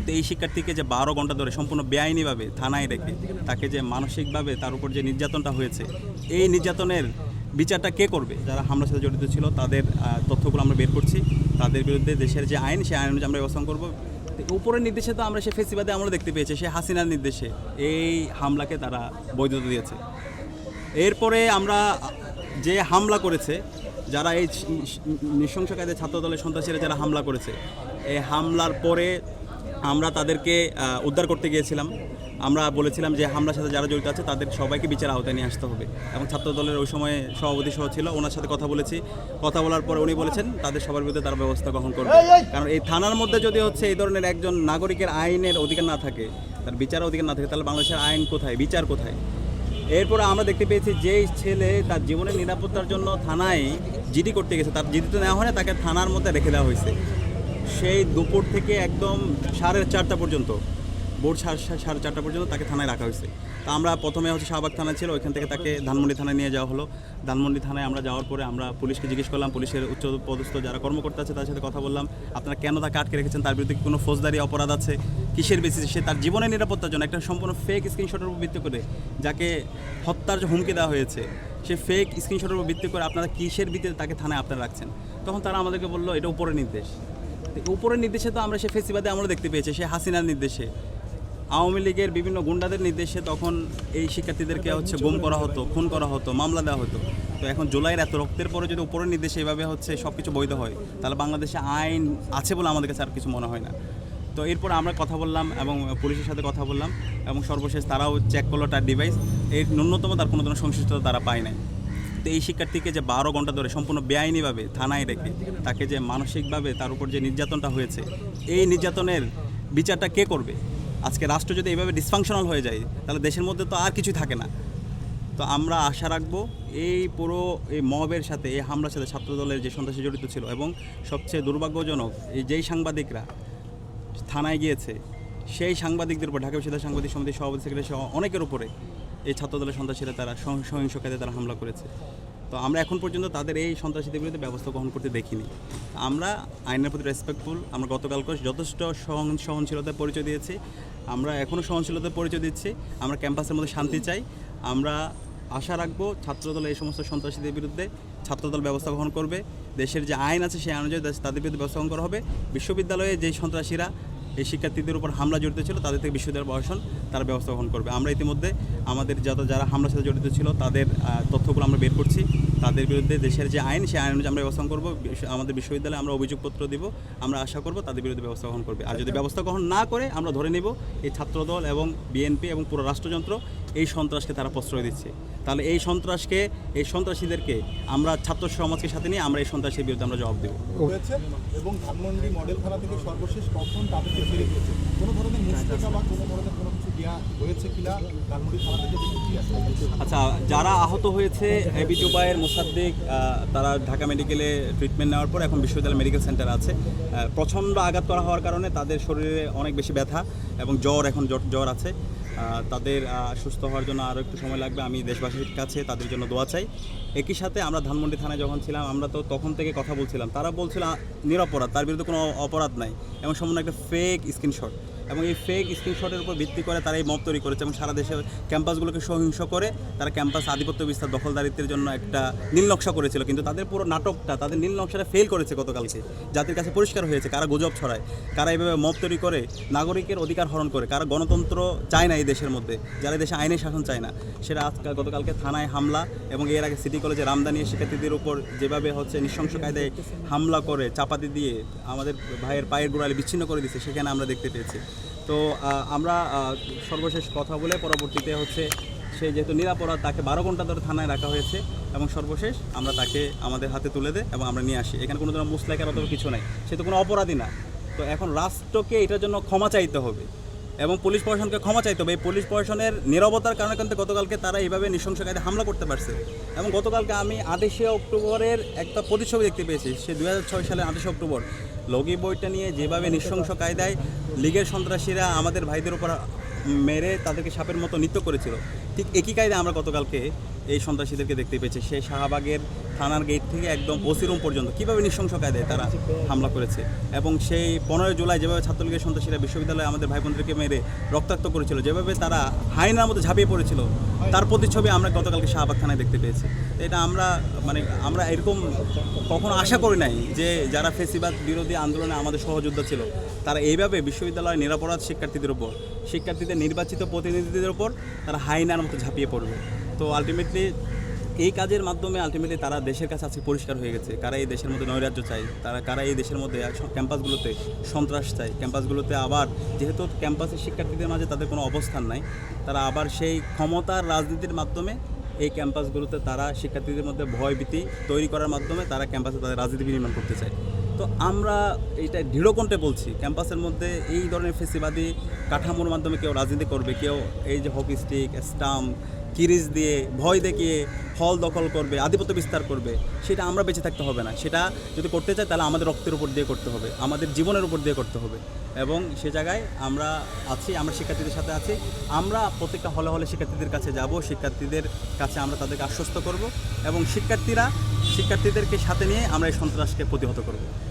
তো এই শিক্ষার্থীকে যে 12 ঘন্টা ধরে সম্পূর্ণ বেআইনিভাবে থানায় রেখে তাকে যে মানসিকভাবে তার উপর যে নির্যাতনটা হয়েছে, এই নির্যাতনের বিচারটা কে করবে? যারা হামলার সাথে জড়িত ছিল তাদের তথ্যগুলো আমরা বের করছি। তাদের বিরুদ্ধে দেশের যে আইন, সেই আইন অনুযায়ী আমরা ব্যবস্থা করবো। উপরের নির্দেশে তো আমরা সে ফেসিবাদে আমরা দেখতে পেয়েছি, সে হাসিনার নির্দেশে এই হামলাকে তারা বৈধতা দিয়েছে। এরপরে আমরা যে হামলা করেছে, যারা এই নৃশংস কায়দায় ছাত্রদলের সন্ত্রাসীরা যারা হামলা করেছে, এই হামলার পরে আমরা তাদেরকে উদ্ধার করতে গিয়েছিলাম। আমরা বলেছিলাম যে হামলার সাথে যারা জড়িত আছে তাদের সবাইকে বিচার আওতায় নিয়ে আসতে হবে, এবং ছাত্রদলের ওই সময় সভাপতি সহ ছিল, ওনার সাথে কথা বলেছি। কথা বলার পরে উনি বলেছেন তাদের সবার বিরুদ্ধে তারা ব্যবস্থা গ্রহণ করবে। কারণ এই থানার মধ্যে যদি হচ্ছে এই ধরনের একজন নাগরিকের আইনের অধিকার না থাকে, তার বিচারের অধিকার না থাকে, তাহলে বাংলাদেশের আইন কোথায়, বিচার কোথায়? এরপরে আমরা দেখতে পেয়েছি যেই ছেলে তার জীবনের নিরাপত্তার জন্য থানায় জিডি করতে গেছে, তার জিডিটা নেওয়া হয় না, তাকে থানার মধ্যে রেখে দেওয়া হয়েছে। সেই দুপুর থেকে একদম 4:30 পর্যন্ত, ভোর 4:30 পর্যন্ত তাকে থানায় রাখা হয়েছে। তা আমরা প্রথমে হচ্ছে শাহবাগ থানা ছিল, ওইখান থেকে তাকে ধানমন্ডি থানায় নিয়ে যাওয়া হলো। ধানমন্ডি থানায় আমরা যাওয়ার পরে আমরা পুলিশকে জিজ্ঞেস করলাম, পুলিশের উচ্চপদস্থ যারা কর্মকর্তা আছে তাদের সাথে কথা বললাম, আপনারা কেন তাকে আটকে রেখেছেন, তার বিরুদ্ধে কোনো ফৌজদারি অপরাধ আছে, কিসের বেসিসে সে তার জীবনের নিরাপত্তার জন্য একটা সম্পূর্ণ ফেক স্ক্রিনশটের উপর ভিত্তি করে যাকে হত্যার হুমকি দেওয়া হয়েছে, সে ফেক স্ক্রিনশটের উপর ভিত্তি করে আপনারা কিসের ভিত্তিতে তাকে থানায় আপনারা রাখছেন? তখন তারা আমাদেরকে বললো এটা উপরের নির্দেশ। উপরের নির্দেশে তো আমরা সে ফেসিবাদে আমরা দেখতে পেয়েছি, সে হাসিনার নির্দেশে, আওয়ামী লীগের বিভিন্ন গুন্ডাদের নির্দেশে তখন এই শিক্ষার্থীদেরকে হচ্ছে গুম করা হতো, খুন করা হতো, মামলা দেওয়া হতো। তো এখন জুলাইয়ের এত রক্তের পরে যদি উপরের নির্দেশে এভাবে হচ্ছে সব কিছু বৈধ হয়, তাহলে বাংলাদেশে আইন আছে বলে আমাদের কাছে আর কিছু মনে হয় না। তো এরপর আমরা কথা বললাম এবং পুলিশের সাথে কথা বললাম, এবং সর্বশেষ তারাও চেক করলো তার ডিভাইস, এর ন্যূনতম তার কোনো ধরনের সংশ্লিষ্টতা তারা পায় নাই। তো এই শিক্ষার্থীকে যে 12 ঘন্টা ধরে সম্পূর্ণ বেআইনিভাবে থানায় রেখে তাকে যে মানসিকভাবে তার উপর যে নির্যাতনটা হয়েছে, এই নির্যাতনের বিচারটা কে করবে? আজকে রাষ্ট্র যদি এইভাবে ডিসফাংশনাল হয়ে যায়, তাহলে দেশের মধ্যে তো আর কিছুই থাকে না। তো আমরা আশা রাখবো এই পুরো এই মবের সাথে, এই হামলার সাথে ছাত্রদলের যে সন্ত্রাসী জড়িত ছিল, এবং সবচেয়ে দুর্ভাগ্যজনক যেই সাংবাদিকরা থানায় গিয়েছে, সেই সাংবাদিকদের উপর ঢাকা বিশ্ববিদ্যালয় সাংবাদিক সমিতির সভাপতি সেক্রেটারি সহ অনেকের উপরে এই ছাত্রদলের সন্ত্রাসীরা তারা সহিংস কাজে তারা হামলা করেছে। তো আমরা এখন পর্যন্ত তাদের এই সন্ত্রাসীদের বিরুদ্ধে ব্যবস্থা গ্রহণ করতে দেখিনি। আমরা আইনের প্রতি রেসপেক্টফুল। আমরা গতকালকে যথেষ্ট সহনশীলতার পরিচয় দিয়েছি, আমরা এখনও সহনশীলতার পরিচয় দিচ্ছি। আমরা ক্যাম্পাসের মধ্যে শান্তি চাই। আমরা আশা রাখবো ছাত্রদল এই সমস্ত সন্ত্রাসীদের বিরুদ্ধে ছাত্রদল ব্যবস্থা গ্রহণ করবে। দেশের যে আইন আছে সেই আইন অনুযায়ী তাদের বিরুদ্ধে ব্যবস্থা গ্রহণ করা হবে। বিশ্ববিদ্যালয়ে যে সন্ত্রাসীরা এই শিক্ষার্থীদের উপর হামলা জড়িত ছিল, তাদের থেকে বিশ্ববিদ্যালয় প্রশাসন তারা ব্যবস্থা গ্রহণ করবে। আমরা ইতিমধ্যে আমাদের যারা হামলার সাথে জড়িত ছিল তাদের তথ্যগুলো আমরা বের করছি। তাদের বিরুদ্ধে দেশের যে আইন, সেই আইন অনুযায়ী আমরা ব্যবস্থা করব। আমাদের বিশ্ববিদ্যালয়ে আমরা অভিযোগপত্র দিব। আমরা আশা করব তাদের বিরুদ্ধে ব্যবস্থা গ্রহণ করবে। আর যদি ব্যবস্থা গ্রহণ না করে, আমরা ধরে নেব এই ছাত্রদল এবং বিএনপি এবং পুরো রাষ্ট্রযন্ত্র এই সন্ত্রাসকে তারা প্রশ্রয় দিচ্ছে। তাহলে এই সন্ত্রাসীদেরকে আমরা ছাত্র সমাজকে সাথে নিয়ে আমরা এই সন্ত্রাসীর বিরুদ্ধে আমরা জবাব দেব। এবং ধানমন্ডি মডেল থানা থেকে সর্বশেষ কখন তাদেরকে ফিরে গিয়েছে, কোনো ধরনের মুক্তিযোদ্ধা বা কোনো ধরনের কোনো কিছু দেওয়া হয়েছে কিনা ধানমন্ডি থানা থেকে? আচ্ছা, যারা আহত হয়েছে এবি জুবায়ের, মোসাদ্দিক, তারা ঢাকা মেডিকেলে ট্রিটমেন্ট নেওয়ার পর এখন বিশ্ববিদ্যালয় মেডিকেল সেন্টার আছে। প্রচণ্ড আঘাত করা হওয়ার কারণে তাদের শরীরে অনেক বেশি ব্যথা এবং এখন জ্বর আছে। তাদের সুস্থ হওয়ার জন্য আরও একটু সময় লাগবে। আমি দেশবাসীর কাছে তাদের জন্য দোয়া চাই। একই সাথে আমরা ধানমন্ডি থানায় যখন ছিলাম, আমরা তো তখন থেকে কথা বলছিলাম, তারা বলছিল নিরপরাধ, তার বিরুদ্ধে কোনো অপরাধ নাই, এবং সম্পূর্ণ একটা ফেক স্ক্রিনশট, এবং এই ফেক স্ক্রিনশটের উপর ভিত্তি করে তারা এই মব তৈরি করেছে এবং সারা দেশে ক্যাম্পাসগুলোকে সহিংস করে তারা ক্যাম্পাস আধিপত্য বিস্তার, দখলদারিত্বের জন্য একটা নীল নকশা করেছিল। কিন্তু তাদের পুরো নাটকটা, তাদের নীল নকশাটা ফেল করেছে গতকালকে। জাতির কাছে পরিষ্কার হয়েছে কারা গুজব ছড়ায়, কারা এইভাবে মব তৈরি করে, নাগরিকের অধিকার হরণ করে, কারা গণতন্ত্র চায় না এই দেশের মধ্যে, যারা দেশে আইনের শাসন চায় না। সেটা গতকালকে থানায় হামলা এবং এর আগে সিটি কলেজে রামদানি শিক্ষার্থীদের উপর যেভাবে হচ্ছে নৃশংস কায়দায় হামলা করে চাপাতি দিয়ে আমাদের ভাইয়ের পায়ের গোড়ালি বিচ্ছিন্ন করে দিচ্ছে, সেখানে আমরা দেখতে পেয়েছি। তো আমরা সর্বশেষ কথা বলে পরবর্তীতে হচ্ছে সে যেহেতু নিরাপরাধ, তাকে 12 ঘন্টা ধরে থানায় রাখা হয়েছে, এবং সর্বশেষ আমরা তাকে আমাদের হাতে তুলে দেয় এবং আমরা নিয়ে আসি। এখানে কোনো ধরনের মুসলাইকার অথবা কিছু নাই, সে তো কোনো অপরাধী না। তো এখন রাষ্ট্রকে এটার জন্য ক্ষমা চাইতে হবে এবং পুলিশ প্রশাসনকে ক্ষমা চাইতে হবে। এই পুলিশ প্রশাসনের নীরবতার কারণে কিন্তু গতকালকে তারা এইভাবে নৃশংস কায়দায় হামলা করতে পারছে। এবং গতকালকে আমি 28শে অক্টোবরের একটা প্রতিচ্ছবি দেখতে পেয়েছি। সে 2006 সালের 28শে অক্টোবর লগি বইটা নিয়ে যেভাবে নৃশংস কায়দায় লীগের সন্ত্রাসীরা আমাদের ভাইদের উপর মেরে তাদেরকে সাপের মতো নৃত্য করেছিল, ঠিক একই কায়দায় আমরা গতকালকে এই সন্ত্রাসীদেরকে দেখতে পেয়েছে। সেই শাহবাগের থানার গেট থেকে একদম ওসি রুম পর্যন্ত কীভাবে নৃশংস কায়দায় তারা হামলা করেছে, এবং সেই 15 জুলাই যেভাবে ছাত্রলীগের সন্ত্রাসীরা বিশ্ববিদ্যালয়ে আমাদের ভাই বোনদেরকে মেরে রক্তাক্ত করেছিল, যেভাবে তারা হায়নার মধ্যে ঝাঁপিয়ে পড়েছিল, তার প্রতিচ্ছবি আমরা গতকালকে শাহবাগ থানায় দেখতে পেয়েছি। তো এটা আমরা এরকম কখনো আশা করি নাই যে যারা ফেসিবাদ বিরোধী আন্দোলনে আমাদের সহযোদ্ধা ছিল তারা এইভাবে বিশ্ববিদ্যালয়ের নিরাপরাধ শিক্ষার্থীদের নির্বাচিত প্রতিনিধিদের উপর তারা হায়নার মতো ঝাঁপিয়ে পড়বে। তো আলটিমেটলি এই কাজের মাধ্যমে তারা দেশের কাছে আজকে পরিষ্কার হয়ে গেছে কারা এই দেশের মধ্যে নৈরাজ্য চাই, কারা এই দেশের মধ্যে ক্যাম্পাসগুলোতে সন্ত্রাস চাই, ক্যাম্পাসগুলোতে আবার যেহেতু ক্যাম্পাসের শিক্ষার্থীদের মাঝে তাদের কোনো অবস্থান নাই, তারা আবার সেই ক্ষমতার রাজনীতির মাধ্যমে এই ক্যাম্পাসগুলোতে তারা শিক্ষার্থীদের মধ্যে ভয়ভীতি তৈরি করার মাধ্যমে তারা ক্যাম্পাসে তাদের রাজনীতি বিনিময় করতে চায়। তো আমরা এটা দৃঢ়কণ্ঠে বলছি, ক্যাম্পাসের মধ্যে এই ধরনের ফেসিবাদী কাঠামোর মাধ্যমে কেউ রাজনীতি করবে, কেউ এই যে হকি স্টিক, স্টাম্প, কিরিজ দিয়ে ভয় দেখিয়ে হল দখল করবে, আধিপত্য বিস্তার করবে, সেটা আমরা বেঁচে থাকতে হবে না। সেটা যদি করতে চাই তাহলে আমাদের রক্তের উপর দিয়ে করতে হবে, আমাদের জীবনের উপর দিয়ে করতে হবে। এবং সে জায়গায় আমরা আছি, আমরা শিক্ষার্থীদের সাথে আছি। আমরা প্রত্যেকটা হলে হলে শিক্ষার্থীদের কাছে যাব, শিক্ষার্থীদের কাছে আমরা তাদেরকে আশ্বস্ত করব, এবং শিক্ষার্থীদেরকে সাথে নিয়ে আমরা এই সন্ত্রাসকে প্রতিহত করব।